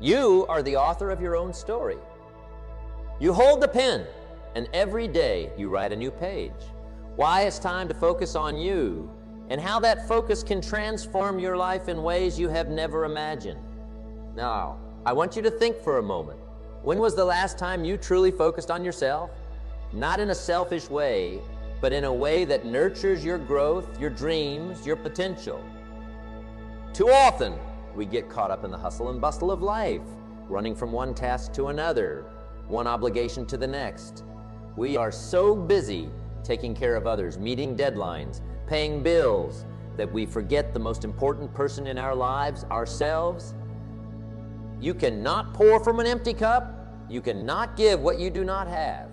You are the author of your own story. You hold the pen, and every day you write a new page. Why it's time to focus on you and how that focus can transform your life in ways you have never imagined. Now, I want you to think for a moment. When was the last time you truly focused on yourself? Not in a selfish way, but in a way that nurtures your growth, your dreams, your potential. Too often, we get caught up in the hustle and bustle of life, running from one task to another, one obligation to the next. We are so busy taking care of others, meeting deadlines, paying bills, that we forget the most important person in our lives, ourselves. You cannot pour from an empty cup. You cannot give what you do not have.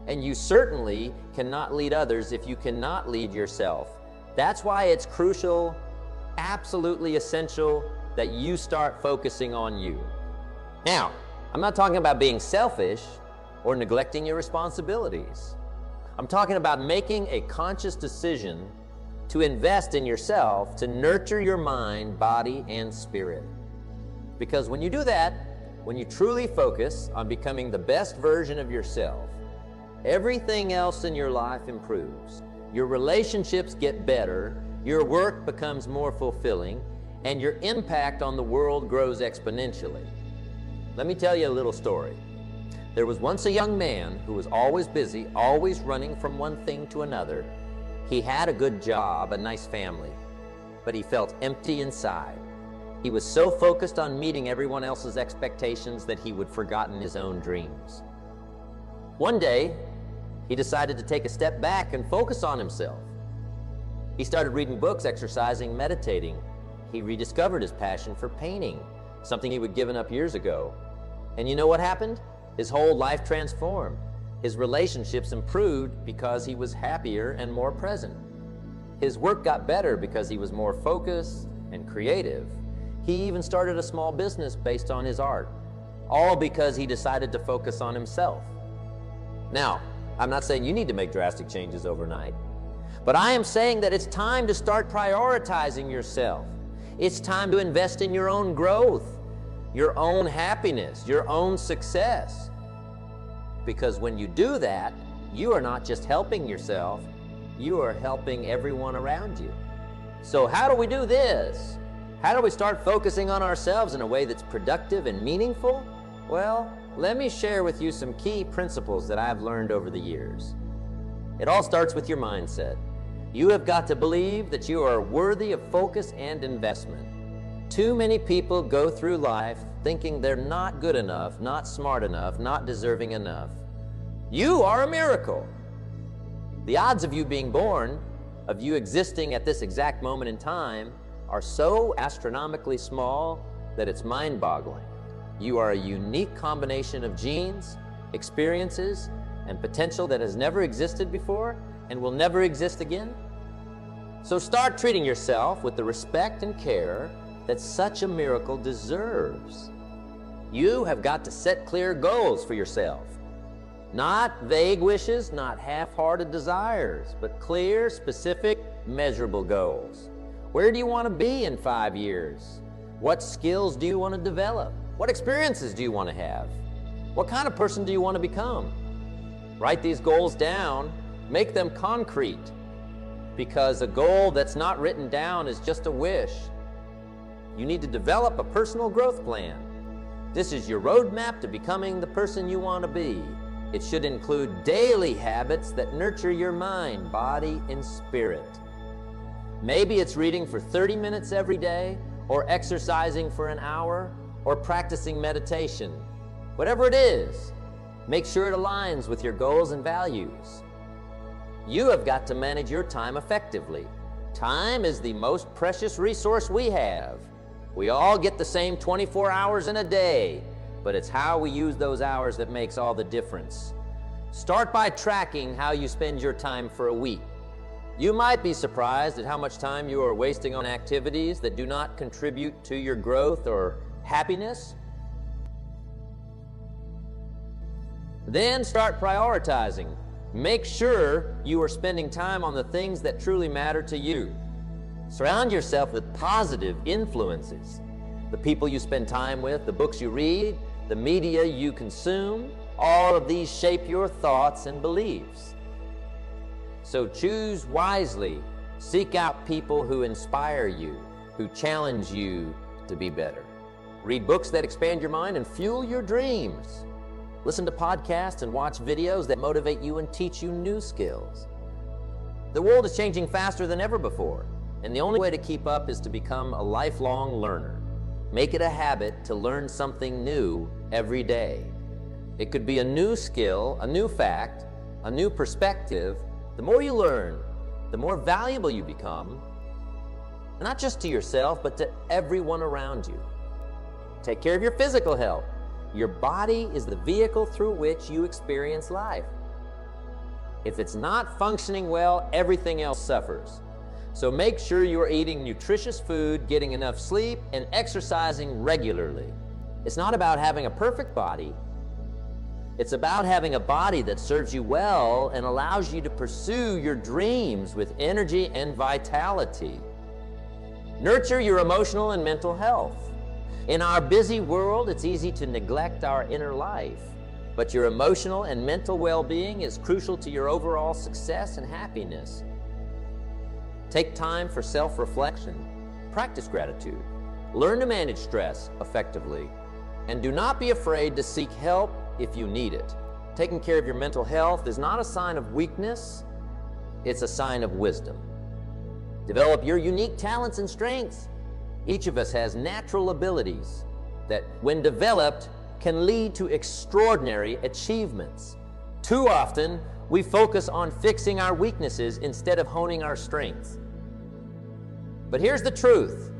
And you certainly cannot lead others if you cannot lead yourself. That's why it's crucial, absolutely essential, that you start focusing on you. Now, I'm not talking about being selfish or neglecting your responsibilities. I'm talking about making a conscious decision to invest in yourself, to nurture your mind, body, and spirit. Because when you do that, when you truly focus on becoming the best version of yourself, everything else in your life improves. Your relationships get better, your work becomes more fulfilling, and your impact on the world grows exponentially. Let me tell you a little story. There was once a young man who was always busy, always running from one thing to another. He had a good job, a nice family, but he felt empty inside. He was so focused on meeting everyone else's expectations that he would forgotten his own dreams. One day, he decided to take a step back and focus on himself. He started reading books, exercising, meditating. He rediscovered his passion for painting, something he had given up years ago. And you know what happened? His whole life transformed. His relationships improved because he was happier and more present. His work got better because he was more focused and creative. He even started a small business based on his art, all because he decided to focus on himself. Now, I'm not saying you need to make drastic changes overnight, but I am saying that it's time to start prioritizing yourself. It's time to invest in your own growth, your own happiness, your own success. Because when you do that, you are not just helping yourself, you are helping everyone around you. So how do we do this? How do we start focusing on ourselves in a way that's productive and meaningful? Well, let me share with you some key principles that I've learned over the years. It all starts with your mindset. You have got to believe that you are worthy of focus and investment. Too many people go through life thinking they're not good enough, not smart enough, not deserving enough. You are a miracle. The odds of you being born, of you existing at this exact moment in time, are so astronomically small that it's mind-boggling. You are a unique combination of genes, experiences, and potential that has never existed before and will never exist again. So start treating yourself with the respect and care that such a miracle deserves. You have got to set clear goals for yourself. Not vague wishes, not half-hearted desires, but clear, specific, measurable goals. Where do you want to be in 5 years? What skills do you want to develop? What experiences do you want to have? What kind of person do you want to become? Write these goals down, make them concrete, because a goal that's not written down is just a wish. You need to develop a personal growth plan. This is your roadmap to becoming the person you want to be. It should include daily habits that nurture your mind, body, and spirit. Maybe it's reading for 30 minutes every day, or exercising for an hour, or practicing meditation. Whatever it is, make sure it aligns with your goals and values. You have got to manage your time effectively. Time is the most precious resource we have. We all get the same 24 hours in a day, but it's how we use those hours that makes all the difference. Start by tracking how you spend your time for a week. You might be surprised at how much time you are wasting on activities that do not contribute to your growth or happiness. Then start prioritizing. Make sure you are spending time on the things that truly matter to you. Surround yourself with positive influences. The people you spend time with, the books you read, the media you consume, all of these shape your thoughts and beliefs. So choose wisely. Seek out people who inspire you, who challenge you to be better. Read books that expand your mind and fuel your dreams. Listen to podcasts and watch videos that motivate you and teach you new skills. The world is changing faster than ever before, and the only way to keep up is to become a lifelong learner. Make it a habit to learn something new every day. It could be a new skill, a new fact, a new perspective. The more you learn, the more valuable you become, not just to yourself, but to everyone around you. Take care of your physical health. Your body is the vehicle through which you experience life. If it's not functioning well, everything else suffers. So make sure you are eating nutritious food, getting enough sleep, and exercising regularly. It's not about having a perfect body. It's about having a body that serves you well and allows you to pursue your dreams with energy and vitality. Nurture your emotional and mental health. In our busy world, it's easy to neglect our inner life, but your emotional and mental well-being is crucial to your overall success and happiness. Take time for self-reflection, practice gratitude, learn to manage stress effectively, and do not be afraid to seek help if you need it. Taking care of your mental health is not a sign of weakness, it's a sign of wisdom. Develop your unique talents and strengths. Each of us has natural abilities that, when developed, can lead to extraordinary achievements. Too often, we focus on fixing our weaknesses instead of honing our strengths. But here's the truth.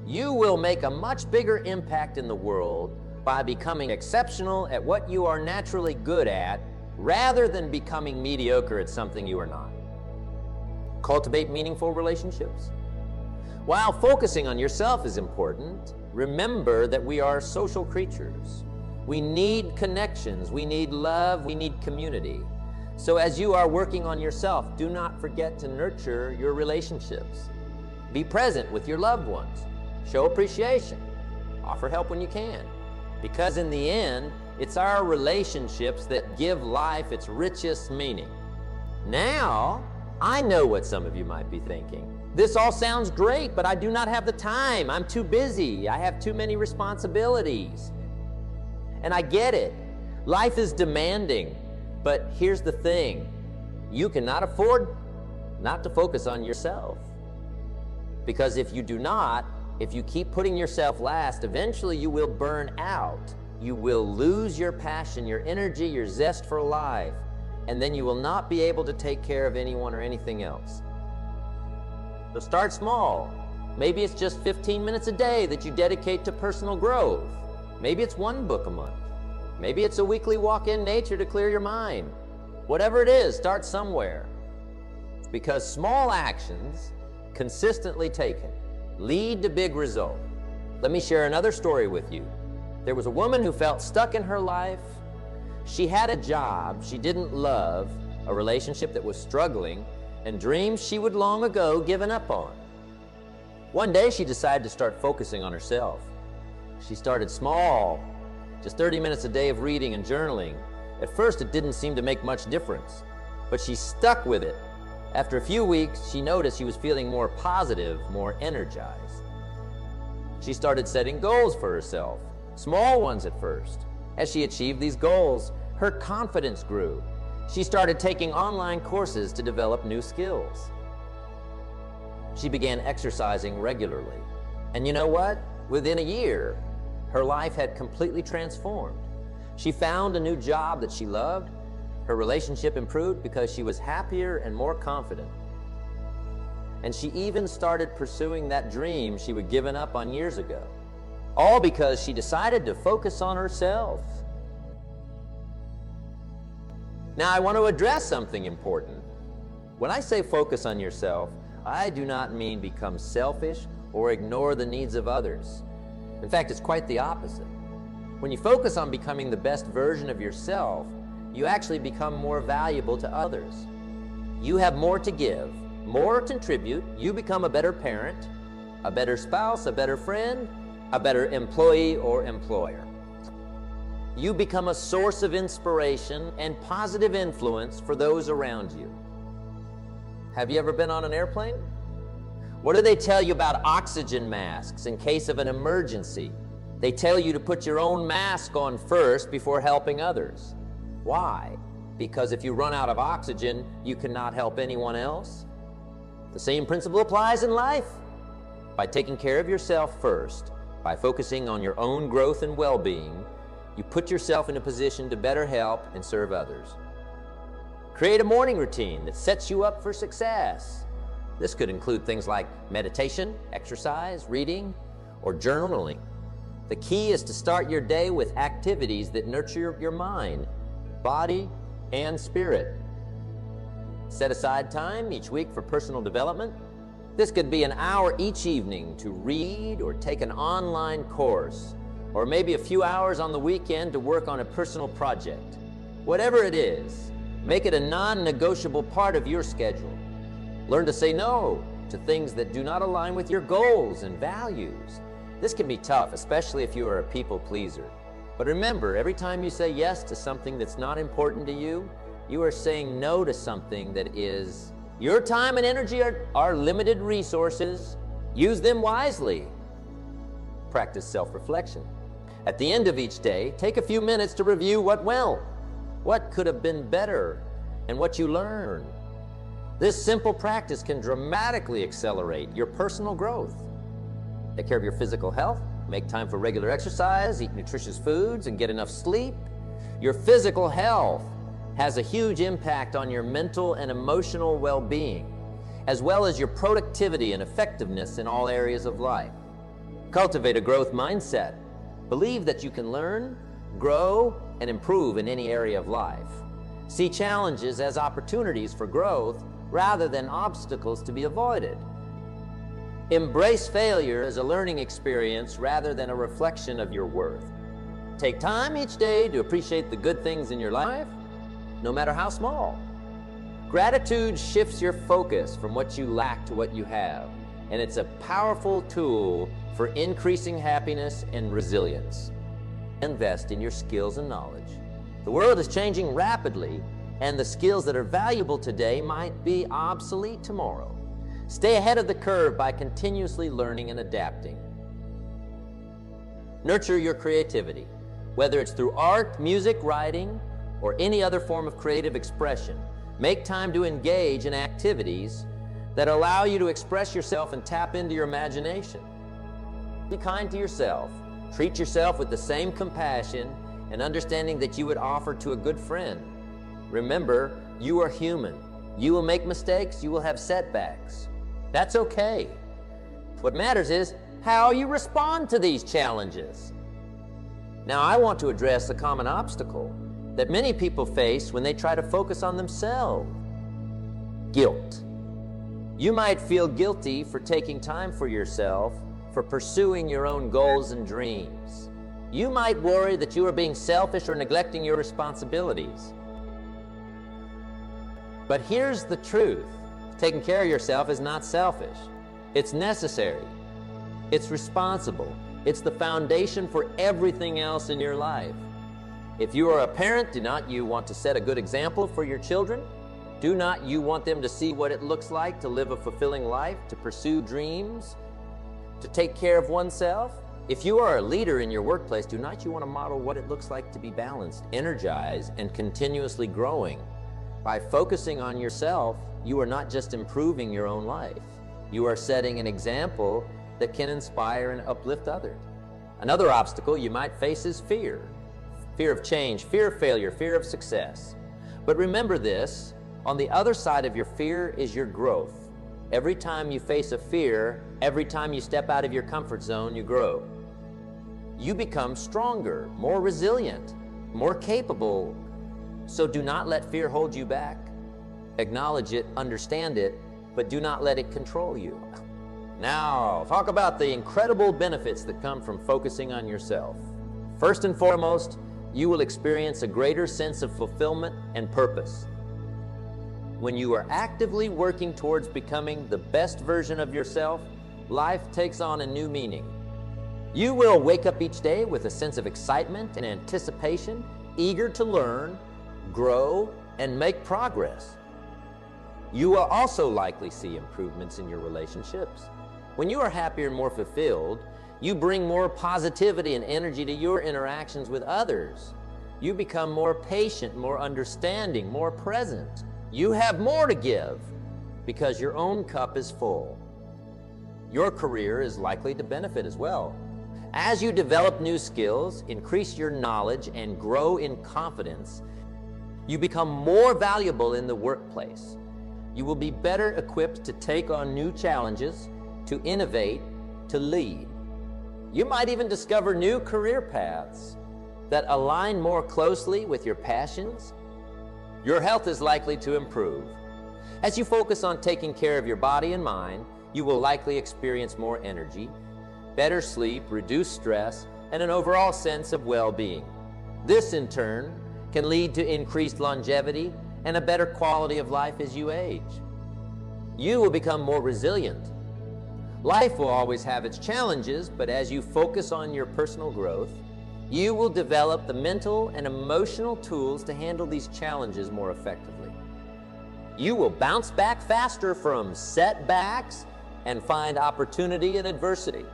You will make a much bigger impact in the world by becoming exceptional at what you are naturally good at, rather than becoming mediocre at something you are not. Cultivate meaningful relationships. While focusing on yourself is important, remember that we are social creatures. We need connections, we need love, we need community. So as you are working on yourself, do not forget to nurture your relationships. Be present with your loved ones. Show appreciation. Offer help when you can. Because in the end, it's our relationships that give life its richest meaning. Now, I know what some of you might be thinking. This all sounds great, but I do not have the time. I'm too busy. I have too many responsibilities. And I get it. Life is demanding. But here's the thing. You cannot afford not to focus on yourself. Because if you do not, if you keep putting yourself last, eventually you will burn out. You will lose your passion, your energy, your zest for life. And then you will not be able to take care of anyone or anything else. So start small. Maybe it's just 15 minutes a day that you dedicate to personal growth. Maybe it's one book a month. Maybe it's a weekly walk in nature to clear your mind. Whatever it is, start somewhere. Because small actions, consistently taken, lead to big results. Let me share another story with you. There was a woman who felt stuck in her life. She had a job she didn't love, a relationship that was struggling, and dreams she would long ago given up on. One day she decided to start focusing on herself. She started small, just 30 minutes a day of reading and journaling. At first it didn't seem to make much difference, but she stuck with it. After a few weeks, she noticed she was feeling more positive, more energized. She started setting goals for herself, small ones at first. As she achieved these goals, her confidence grew. She started taking online courses to develop new skills. She began exercising regularly. And you know what? Within a year, her life had completely transformed. She found a new job that she loved. Her relationship improved because she was happier and more confident. And she even started pursuing that dream she had given up on years ago. All because she decided to focus on herself. Now, I want to address something important. When I say focus on yourself, I do not mean become selfish or ignore the needs of others. In fact, it's quite the opposite. When you focus on becoming the best version of yourself, you actually become more valuable to others. You have more to give, more to contribute. You become a better parent, a better spouse, a better friend, a better employee or employer. You become a source of inspiration and positive influence for those around you. Have you ever been on an airplane? What do they tell you about oxygen masks in case of an emergency? They tell you to put your own mask on first before helping others. Why? Because if you run out of oxygen, you cannot help anyone else. The same principle applies in life. By taking care of yourself first, by focusing on your own growth and well-being, you put yourself in a position to better help and serve others. Create a morning routine that sets you up for success. This could include things like meditation, exercise, reading, or journaling. The key is to start your day with activities that nurture your mind, body, and spirit. Set aside time each week for personal development. This could be an hour each evening to read or take an online course, or maybe a few hours on the weekend to work on a personal project. Whatever it is, make it a non-negotiable part of your schedule. Learn to say no to things that do not align with your goals and values. This can be tough, especially if you are a people pleaser. But remember, every time you say yes to something that's not important to you, you are saying no to something that is. Your time and energy are limited resources. Use them wisely. Practice self-reflection. At the end of each day, take a few minutes to review what went, what could have been better, and what you learned. This simple practice can dramatically accelerate your personal growth. Take care of your physical health, make time for regular exercise, eat nutritious foods, and get enough sleep. Your physical health has a huge impact on your mental and emotional well-being, as well as your productivity and effectiveness in all areas of life. Cultivate a growth mindset. Believe that you can learn, grow, and improve in any area of life. See challenges as opportunities for growth rather than obstacles to be avoided. Embrace failure as a learning experience rather than a reflection of your worth. Take time each day to appreciate the good things in your life, no matter how small. Gratitude shifts your focus from what you lack to what you have, and it's a powerful tool for increasing happiness and resilience. Invest in your skills and knowledge. The world is changing rapidly, and the skills that are valuable today might be obsolete tomorrow. Stay ahead of the curve by continuously learning and adapting. Nurture your creativity, whether it's through art, music, writing, or any other form of creative expression. Make time to engage in activities that allow you to express yourself and tap into your imagination. Be kind to yourself. Treat yourself with the same compassion and understanding that you would offer to a good friend. Remember, you are human. You will make mistakes, you will have setbacks. That's okay. What matters is how you respond to these challenges. Now, I want to address a common obstacle that many people face when they try to focus on themselves. Guilt. You might feel guilty for taking time for yourself, for pursuing your own goals and dreams. You might worry that you are being selfish or neglecting your responsibilities. But here's the truth. Taking care of yourself is not selfish. It's necessary. It's responsible. It's the foundation for everything else in your life. If you are a parent, do not you want to set a good example for your children? Do not you want them to see what it looks like to live a fulfilling life, to pursue dreams, to take care of oneself? If you are a leader in your workplace, do not you want to model what it looks like to be balanced, energized, and continuously growing? By focusing on yourself, you are not just improving your own life. You are setting an example that can inspire and uplift others. Another obstacle you might face is fear. Fear of change, fear of failure, fear of success. But remember this, on the other side of your fear is your growth. Every time you face a fear, every time you step out of your comfort zone, you grow. You become stronger, more resilient, more capable. So do not let fear hold you back. Acknowledge it, understand it, but do not let it control you. Now, talk about the incredible benefits that come from focusing on yourself. First and foremost, you will experience a greater sense of fulfillment and purpose. When you are actively working towards becoming the best version of yourself, life takes on a new meaning. You will wake up each day with a sense of excitement and anticipation, eager to learn, grow, and make progress. You will also likely see improvements in your relationships. When you are happier and more fulfilled, you bring more positivity and energy to your interactions with others. You become more patient, more understanding, more present. You have more to give because your own cup is full. Your career is likely to benefit as well. As you develop new skills, increase your knowledge, and grow in confidence, you become more valuable in the workplace. You will be better equipped to take on new challenges, to innovate, to lead. You might even discover new career paths that align more closely with your passions. Your health is likely to improve. As you focus on taking care of your body and mind, you will likely experience more energy, better sleep, reduced stress, and an overall sense of well-being. This, in turn, can lead to increased longevity and a better quality of life as you age. You will become more resilient. Life will always have its challenges, but as you focus on your personal growth, you will develop the mental and emotional tools to handle these challenges more effectively. You will bounce back faster from setbacks and find opportunity in adversity.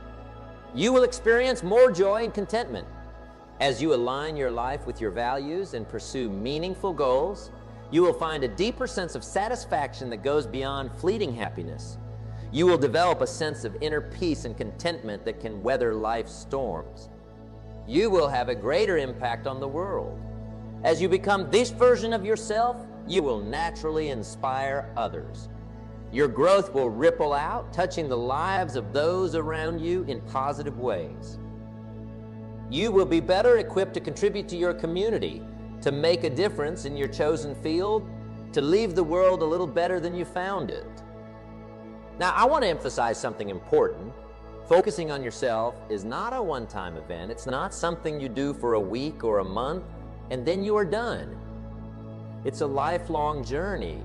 You will experience more joy and contentment. As you align your life with your values and pursue meaningful goals, you will find a deeper sense of satisfaction that goes beyond fleeting happiness. You will develop a sense of inner peace and contentment that can weather life's storms. You will have a greater impact on the world. As you become this version of yourself, you will naturally inspire others. Your growth will ripple out, touching the lives of those around you in positive ways. You will be better equipped to contribute to your community, to make a difference in your chosen field, to leave the world a little better than you found it. Now, I want to emphasize something important. Focusing on yourself is not a one-time event. It's not something you do for a week or a month and then you are done. It's a lifelong journey.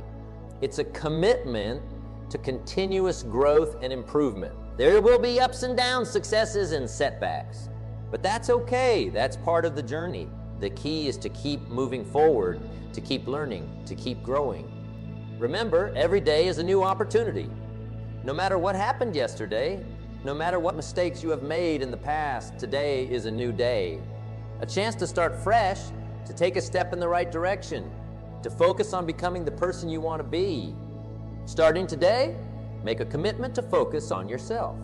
It's a commitment to continuous growth and improvement. There will be ups and downs, successes and setbacks, but that's okay. That's part of the journey. The key is to keep moving forward, to keep learning, to keep growing. Remember, every day is a new opportunity. No matter what happened yesterday, no matter what mistakes you have made in the past, today is a new day. A chance to start fresh, to take a step in the right direction, to focus on becoming the person you want to be. Starting today, make a commitment to focus on yourself.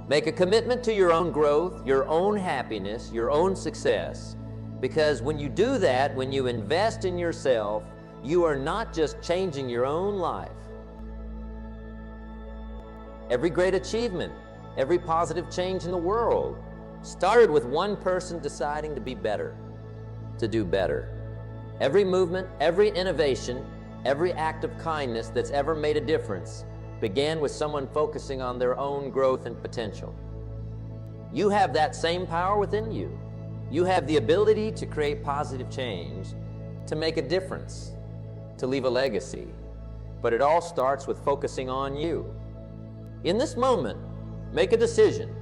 Make a commitment to your own growth, your own happiness, your own success. Because when you do that, when you invest in yourself, you are not just changing your own life. Every great achievement, every positive change in the world started with one person deciding to be better, to do better. Every movement, every innovation, every act of kindness that's ever made a difference began with someone focusing on their own growth and potential. You have that same power within you. You have the ability to create positive change, to make a difference, to leave a legacy. But it all starts with focusing on you. In this moment, make a decision.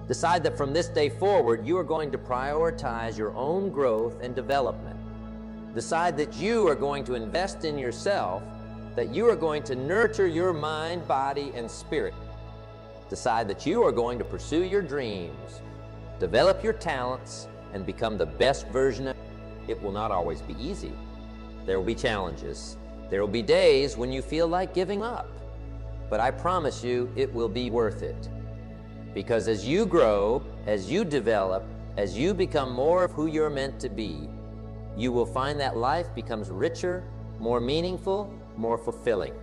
Decide that from this day forward, you are going to prioritize your own growth and development. Decide that you are going to invest in yourself, that you are going to nurture your mind, body, and spirit. Decide that you are going to pursue your dreams, develop your talents, and become the best version of you. It will not always be easy. There will be challenges. There will be days when you feel like giving up. But I promise you, it will be worth it. Because as you grow, as you develop, as you become more of who you're meant to be, you will find that life becomes richer, more meaningful, more fulfilling.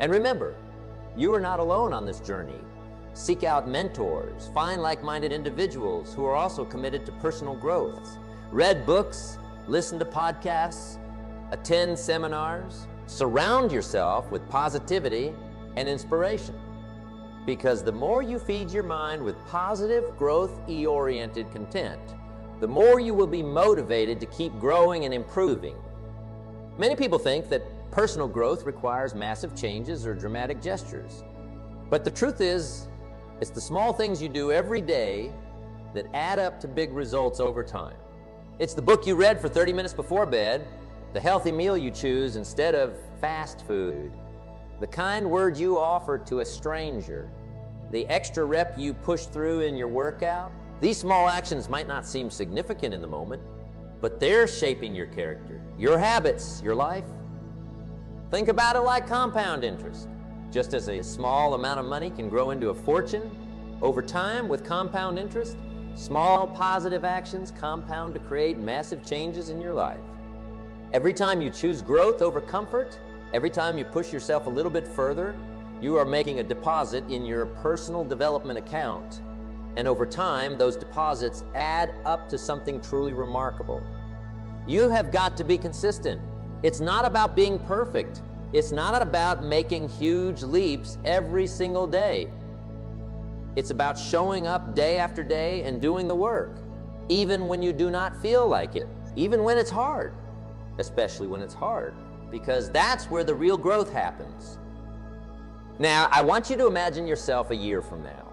And remember, you are not alone on this journey. Seek out mentors, find like-minded individuals who are also committed to personal growth. Read books, listen to podcasts, attend seminars, surround yourself with positivity and inspiration. Because the more you feed your mind with positive, growth-oriented content, the more you will be motivated to keep growing and improving. Many people think that personal growth requires massive changes or dramatic gestures. But the truth is, It's the small things you do every day that add up to big results over time. It's the book you read for 30 minutes before bed, the healthy meal you choose instead of fast food, the kind word you offer to a stranger, the extra rep you push through in your workout. These small actions might not seem significant in the moment, but they're shaping your character, your habits, your life. Think about it like compound interest. Just as a small amount of money can grow into a fortune, over time with compound interest, small positive actions compound to create massive changes in your life. Every time you choose growth over comfort, every time you push yourself a little bit further, you are making a deposit in your personal development account. And over time, those deposits add up to something truly remarkable. You have got to be consistent. It's not about being perfect. It's not about making huge leaps every single day. It's about showing up day after day and doing the work, even when you do not feel like it, even when it's hard, especially when it's hard, because that's where the real growth happens. Now, I want you to imagine yourself a year from now.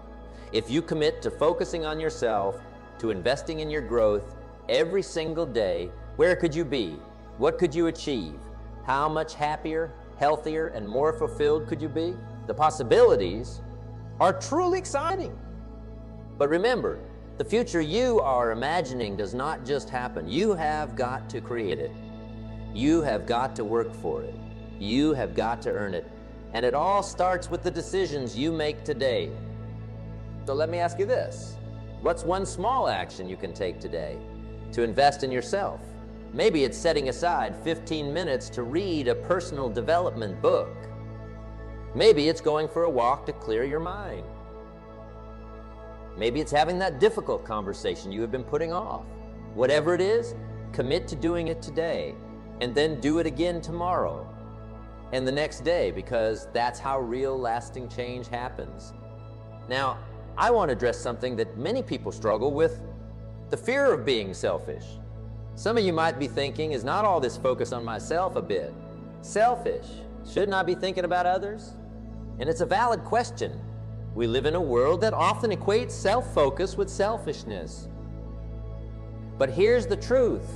If you commit to focusing on yourself, to investing in your growth every single day, where could you be? What could you achieve? How much happier, healthier, and more fulfilled could you be? The possibilities are truly exciting. But remember, the future you are imagining does not just happen. You have got to create it. You have got to work for it. You have got to earn it. And it all starts with the decisions you make today. So let me ask you this. What's one small action you can take today to invest in yourself? Maybe it's setting aside 15 minutes to read a personal development book. Maybe it's going for a walk to clear your mind. Maybe it's having that difficult conversation you have been putting off. Whatever it is, commit to doing it today, and then do it again tomorrow and the next day, because that's how real lasting change happens. Now, I want to address something that many people struggle with, the fear of being selfish. Some of you might be thinking, is not all this focus on myself a bit selfish? Shouldn't I be thinking about others? And it's a valid question. We live in a world that often equates self-focus with selfishness. But here's the truth.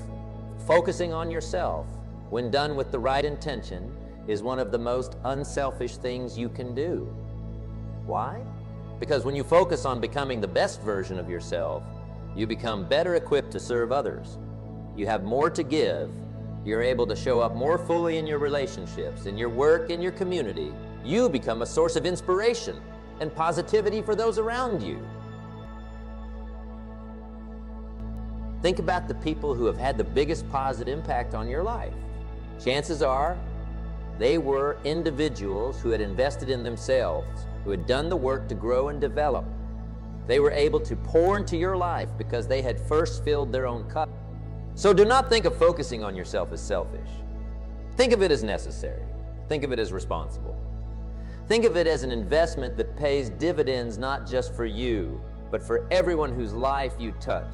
Focusing on yourself, when done with the right intention, is one of the most unselfish things you can do. Why? Because when you focus on becoming the best version of yourself, you become better equipped to serve others. You have more to give. You're able to show up more fully in your relationships, in your work, in your community. You become a source of inspiration and positivity for those around you. Think about the people who have had the biggest positive impact on your life. Chances are they were individuals who had invested in themselves, who had done the work to grow and develop. They were able to pour into your life because they had first filled their own cup. So do not think of focusing on yourself as selfish. Think of it as necessary. Think of it as responsible. Think of it as an investment that pays dividends not just for you, but for everyone whose life you touch.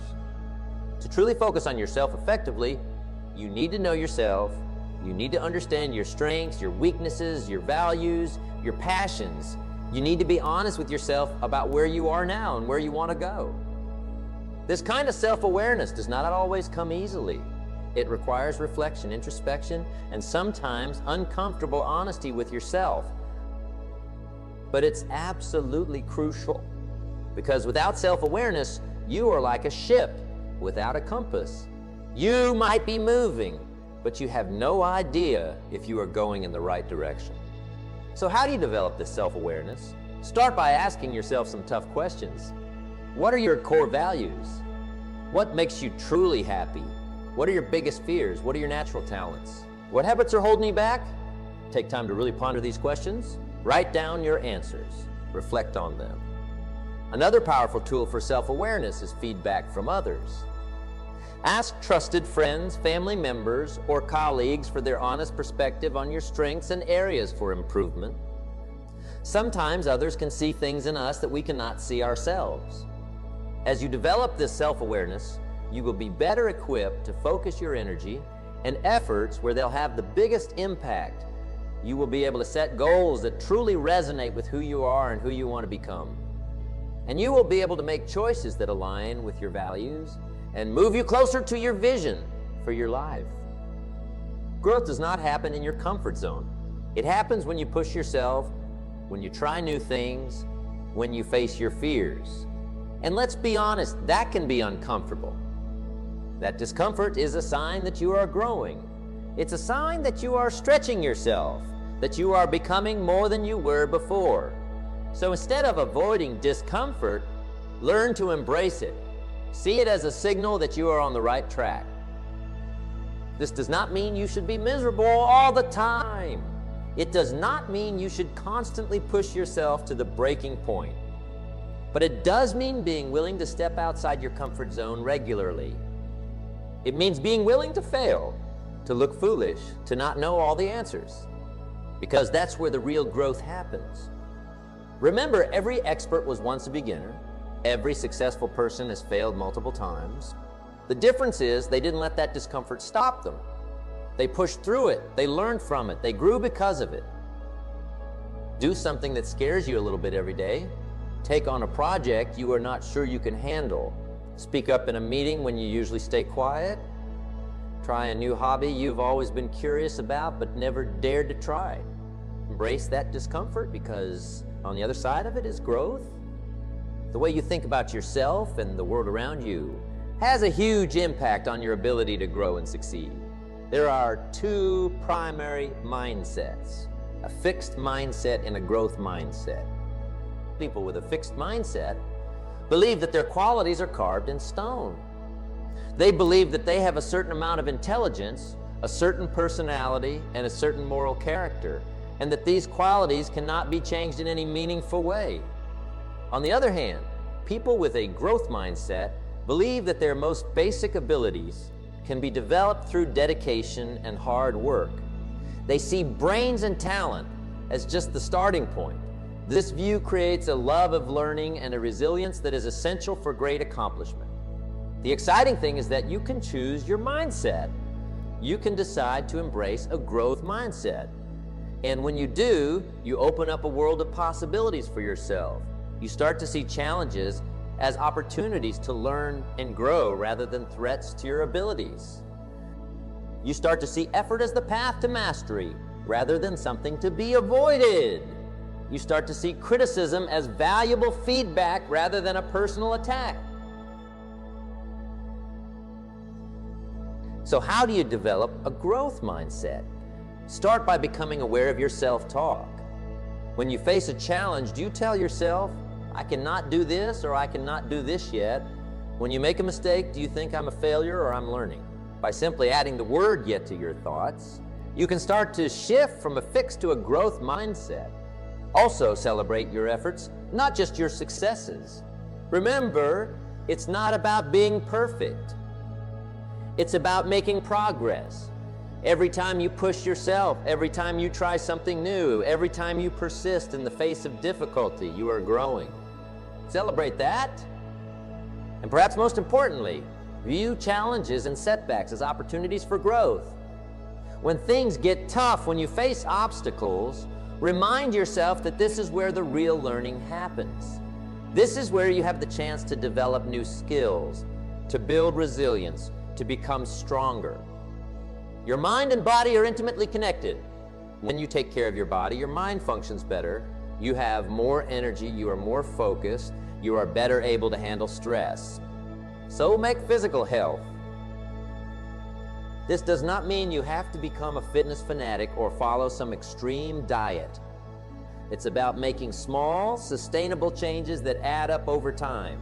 To truly focus on yourself effectively, you need to know yourself. You need to understand your strengths, your weaknesses, your values, your passions. You need to be honest with yourself about where you are now and where you want to go. This kind of self-awareness does not always come easily. It requires reflection, introspection, and sometimes uncomfortable honesty with yourself. But it's absolutely crucial, because without self-awareness, you are like a ship without a compass. You might be moving, but you have no idea if you are going in the right direction. So how do you develop this self-awareness? Start by asking yourself some tough questions. What are your core values? What makes you truly happy? What are your biggest fears? What are your natural talents? What habits are holding you back? Take time to really ponder these questions. Write down your answers. Reflect on them. Another powerful tool for self-awareness is feedback from others. Ask trusted friends, family members, or colleagues for their honest perspective on your strengths and areas for improvement. Sometimes others can see things in us that we cannot see ourselves. As you develop this self-awareness, you will be better equipped to focus your energy and efforts where they'll have the biggest impact. You will be able to set goals that truly resonate with who you are and who you want to become. and you will be able to make choices that align with your values and move you closer to your vision for your life. Growth does not happen in your comfort zone. It happens when you push yourself, when you try new things, when you face your fears. And let's be honest, that can be uncomfortable. That discomfort is a sign that you are growing. It's a sign that you are stretching yourself, that you are becoming more than you were before. So instead of avoiding discomfort, learn to embrace it. See it as a signal that you are on the right track. This does not mean you should be miserable all the time. It does not mean you should constantly push yourself to the breaking point. But it does mean being willing to step outside your comfort zone regularly. It means being willing to fail, to look foolish, to not know all the answers, because that's where the real growth happens. Remember, every expert was once a beginner. Every successful person has failed multiple times. The difference is they didn't let that discomfort stop them. They pushed through it. They learned from it. They grew because of it. Do something that scares you a little bit every day. Take on a project you are not sure you can handle. Speak up in a meeting when you usually stay quiet. Try a new hobby you've always been curious about but never dared to try. Embrace that discomfort, because on the other side of it is growth. The way you think about yourself and the world around you has a huge impact on your ability to grow and succeed. There are two primary mindsets: a fixed mindset and a growth mindset. People with a fixed mindset believe that their qualities are carved in stone. They believe that they have a certain amount of intelligence, a certain personality, and a certain moral character, and that these qualities cannot be changed in any meaningful way. On the other hand, people with a growth mindset believe that their most basic abilities can be developed through dedication and hard work. They see brains and talent as just the starting point. This view creates a love of learning and a resilience that is essential for great accomplishment. The exciting thing is that you can choose your mindset. You can decide to embrace a growth mindset. And when you do, you open up a world of possibilities for yourself. You start to see challenges as opportunities to learn and grow rather than threats to your abilities. You start to see effort as the path to mastery rather than something to be avoided. You start to see criticism as valuable feedback rather than a personal attack. So how do you develop a growth mindset? Start by becoming aware of your self-talk. When you face a challenge, do you tell yourself, I cannot do this, or I cannot do this yet? When you make a mistake, do you think I'm a failure or I'm learning? By simply adding the word yet to your thoughts, you can start to shift from a fixed to a growth mindset. Also celebrate your efforts, not just your successes. Remember, it's not about being perfect. It's about making progress. Every time you push yourself, every time you try something new, every time you persist in the face of difficulty, you are growing. Celebrate that. And perhaps most importantly, view challenges and setbacks as opportunities for growth. When things get tough, when you face obstacles, remind yourself that this is where the real learning happens. This is where you have the chance to develop new skills, to build resilience, to become stronger. Your mind and body are intimately connected. When you take care of your body, your mind functions better. You have more energy, you are more focused, you are better able to handle stress. So make physical health. This does not mean you have to become a fitness fanatic or follow some extreme diet. It's about making small, sustainable changes that add up over time.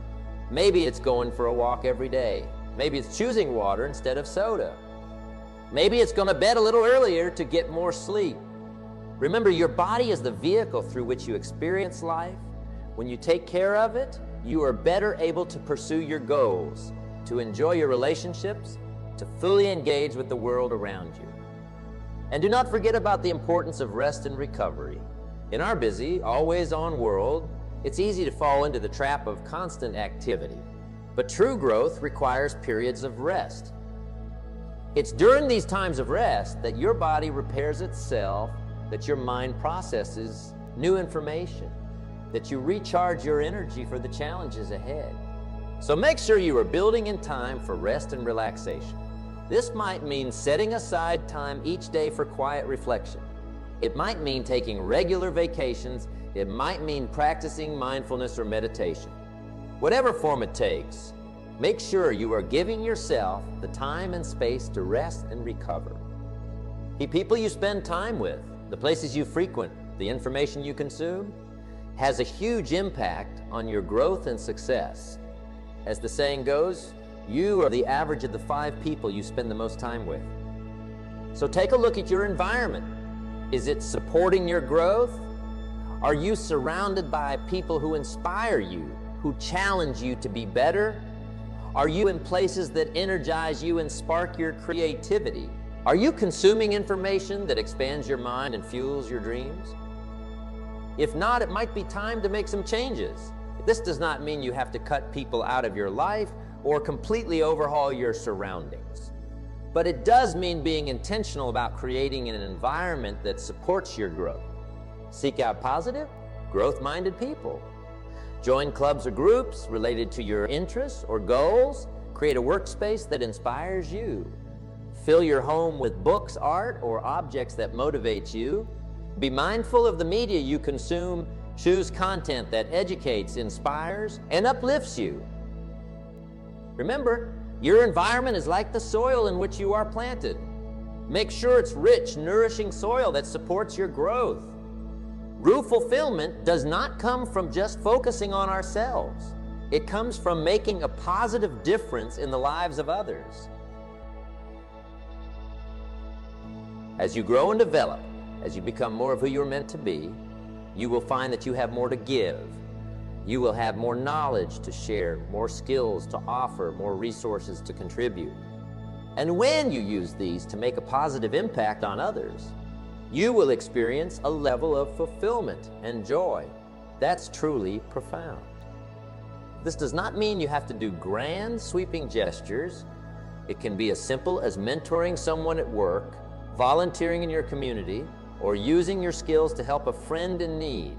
Maybe it's going for a walk every day. Maybe it's choosing water instead of soda. Maybe it's going to bed a little earlier to get more sleep. Remember, your body is the vehicle through which you experience life. When you take care of it, you are better able to pursue your goals, to enjoy your relationships, to fully engage with the world around you. And do not forget about the importance of rest and recovery. In our busy, always-on world, it's easy to fall into the trap of constant activity. But true growth requires periods of rest. It's during these times of rest that your body repairs itself, that your mind processes new information. that you recharge your energy for the challenges ahead. So make sure you are building in time for rest and relaxation. This might mean setting aside time each day for quiet reflection. It might mean taking regular vacations. It might mean practicing mindfulness or meditation. Whatever form it takes, make sure you are giving yourself the time and space to rest and recover. The people you spend time with, the places you frequent, the information you consume, has a huge impact on your growth and success. As the saying goes, you are the average of the 5 people you spend the most time with. So take a look at your environment. Is it supporting your growth? Are you surrounded by people who inspire you, who challenge you to be better? Are you in places that energize you and spark your creativity? Are you consuming information that expands your mind and fuels your dreams? If not, it might be time to make some changes. This does not mean you have to cut people out of your life or completely overhaul your surroundings. But it does mean being intentional about creating an environment that supports your growth. Seek out positive, growth-minded people. Join clubs or groups related to your interests or goals. Create a workspace that inspires you. Fill your home with books, art, or objects that motivate you. Be mindful of the media you consume. Choose content that educates, inspires, and uplifts you. Remember, your environment is like the soil in which you are planted. Make sure it's rich, nourishing soil that supports your growth. Real fulfillment does not come from just focusing on ourselves. It comes from making a positive difference in the lives of others. As you grow and develop, as you become more of who you're meant to be, you will find that you have more to give. You will have more knowledge to share, more skills to offer, more resources to contribute. And when you use these to make a positive impact on others, you will experience a level of fulfillment and joy that's truly profound. This does not mean you have to do grand, sweeping gestures. It can be as simple as mentoring someone at work, volunteering in your community, or using your skills to help a friend in need.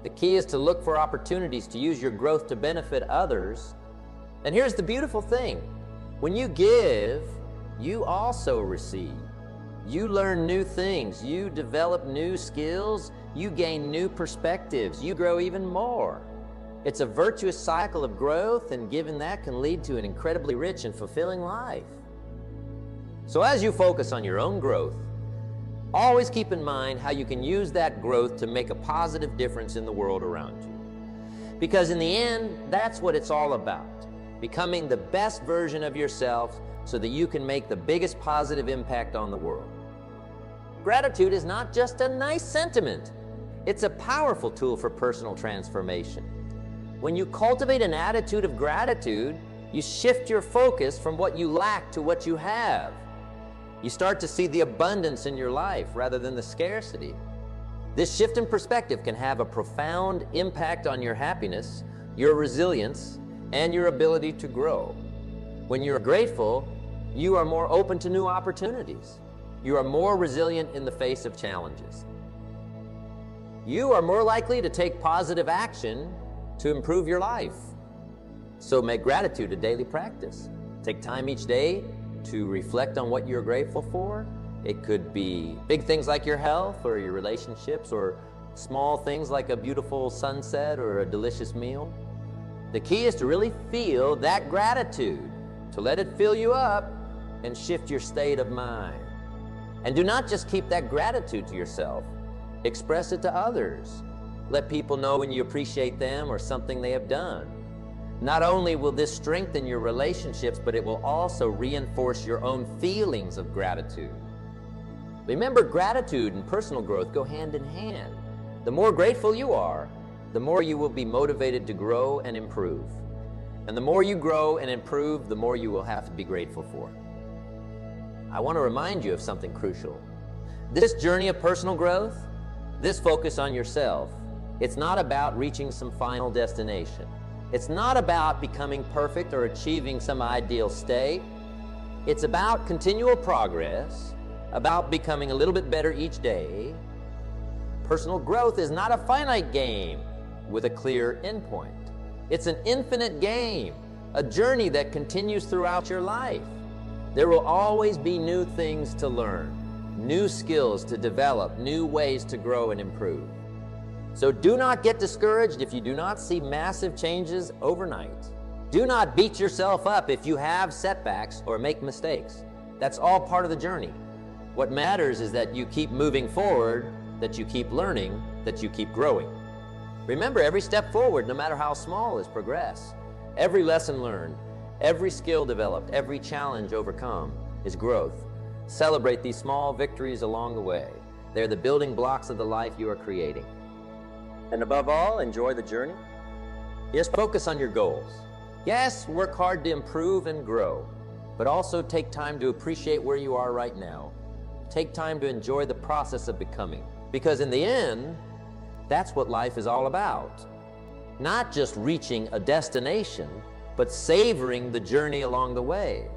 The key is to look for opportunities to use your growth to benefit others. And here's the beautiful thing. When you give, you also receive. You learn new things. You develop new skills. You gain new perspectives. You grow even more. It's a virtuous cycle of growth, and given that can lead to an incredibly rich and fulfilling life. So as you focus on your own growth, always keep in mind how you can use that growth to make a positive difference in the world around you. Because in the end, that's what it's all about. Becoming the best version of yourself so that you can make the biggest positive impact on the world. Gratitude is not just a nice sentiment. It's a powerful tool for personal transformation. When you cultivate an attitude of gratitude, you shift your focus from what you lack to what you have. You start to see the abundance in your life rather than the scarcity. This shift in perspective can have a profound impact on your happiness, your resilience, and your ability to grow. When you're grateful, you are more open to new opportunities. You are more resilient in the face of challenges. You are more likely to take positive action to improve your life. So make gratitude a daily practice. Take time each day to reflect on what you're grateful for. It could be big things like your health or your relationships, or small things like a beautiful sunset or a delicious meal. The key is to really feel that gratitude, to let it fill you up and shift your state of mind. And do not just keep that gratitude to yourself. Express it to others. Let people know when you appreciate them or something they have done. Not only will this strengthen your relationships, but it will also reinforce your own feelings of gratitude. Remember, gratitude and personal growth go hand in hand. The more grateful you are, the more you will be motivated to grow and improve. And the more you grow and improve, the more you will have to be grateful for. I want to remind you of something crucial. This journey of personal growth, this focus on yourself, it's not about reaching some final destination. It's not about becoming perfect or achieving some ideal state. It's about continual progress, about becoming a little bit better each day. Personal growth is not a finite game. with a clear endpoint. It's an infinite game, a journey that continues throughout your life. There will always be new things to learn, new skills to develop, new ways to grow and improve. So do not get discouraged if you do not see massive changes overnight. Do not beat yourself up if you have setbacks or make mistakes. That's all part of the journey. What matters is that you keep moving forward, that you keep learning, that you keep growing. Remember, every step forward, no matter how small, is progress. Every lesson learned, every skill developed, every challenge overcome is growth. Celebrate these small victories along the way. They're the building blocks of the life you are creating. And above all, enjoy the journey. Yes, focus on your goals. Yes, work hard to improve and grow, but also take time to appreciate where you are right now. Take time to enjoy the process of becoming, because in the end, that's what life is all about. Not just reaching a destination, but savoring the journey along the way.